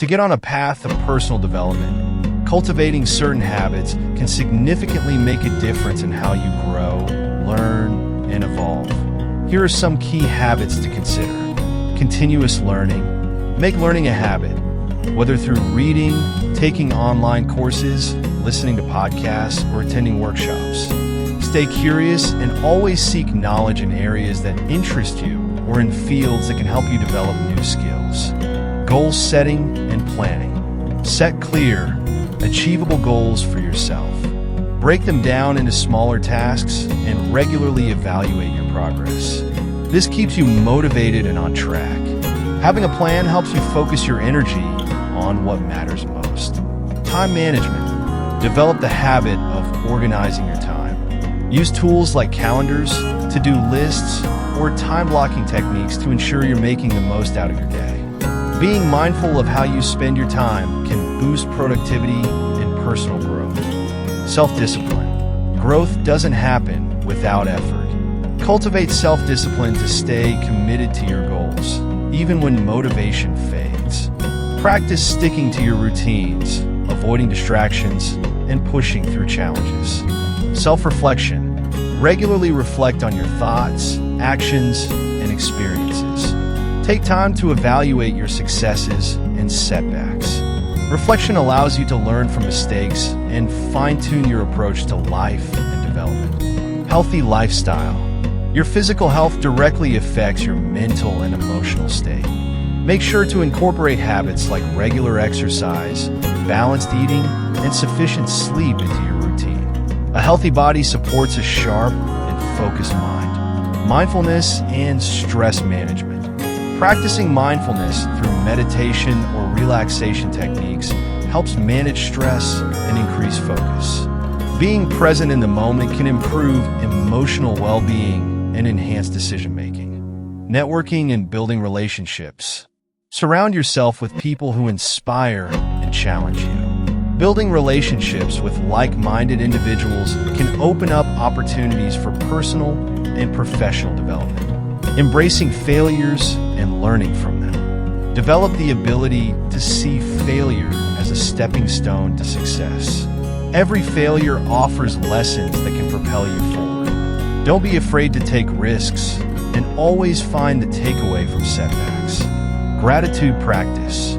To get on a path of personal development, cultivating certain habits can significantly make a difference in how you grow, learn, and evolve. Here are some key habits to consider. Continuous learning. Make learning a habit, whether through reading, taking online courses, listening to podcasts, or attending workshops. Stay curious and always seek knowledge in areas that interest you or in fields that can help you develop new skills. Goal setting and planning. Set clear, achievable goals for yourself. Break them down into smaller tasks and regularly evaluate your progress. This keeps you motivated and on track. Having a plan helps you focus your energy on what matters most. Time management. Develop the habit of organizing your time. Use tools like calendars, to-do lists, or time-blocking techniques to ensure you're making the most out of your day. Being mindful of how you spend your time can boost productivity and personal growth. Self-discipline. Growth doesn't happen without effort. Cultivate self-discipline to stay committed to your goals, even when motivation fades. Practice sticking to your routines, avoiding distractions, and pushing through challenges. Self-reflection. Regularly reflect on your thoughts, actions, and experiences. Take time to evaluate your successes and setbacks. Reflection allows you to learn from mistakes and fine-tune your approach to life and development. Healthy lifestyle. Your physical health directly affects your mental and emotional state. Make sure to incorporate habits like regular exercise, balanced eating, and sufficient sleep into your routine. A healthy body supports a sharp and focused mind. Mindfulness and stress management. Practicing mindfulness through meditation or relaxation techniques helps manage stress and increase focus. Being present in the moment can improve emotional well-being and enhance decision-making. Networking and building relationships. Surround yourself with people who inspire and challenge you. Building relationships with like-minded individuals can open up opportunities for personal and professional development. Embracing failures and learning from them. Develop the ability to see failure as a stepping stone to success. Every failure offers lessons that can propel you forward. Don't be afraid to take risks and always find the takeaway from setbacks. Gratitude practice.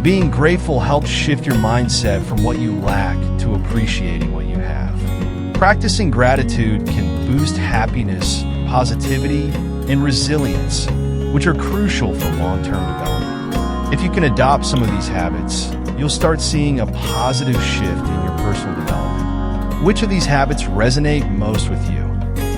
Being grateful helps shift your mindset from what you lack to appreciating what you have. Practicing gratitude can boost happiness, positivity, and resilience, which are crucial for long-term development. If you can adopt some of these habits, you'll start seeing a positive shift in your personal development. Which of these habits resonate most with you?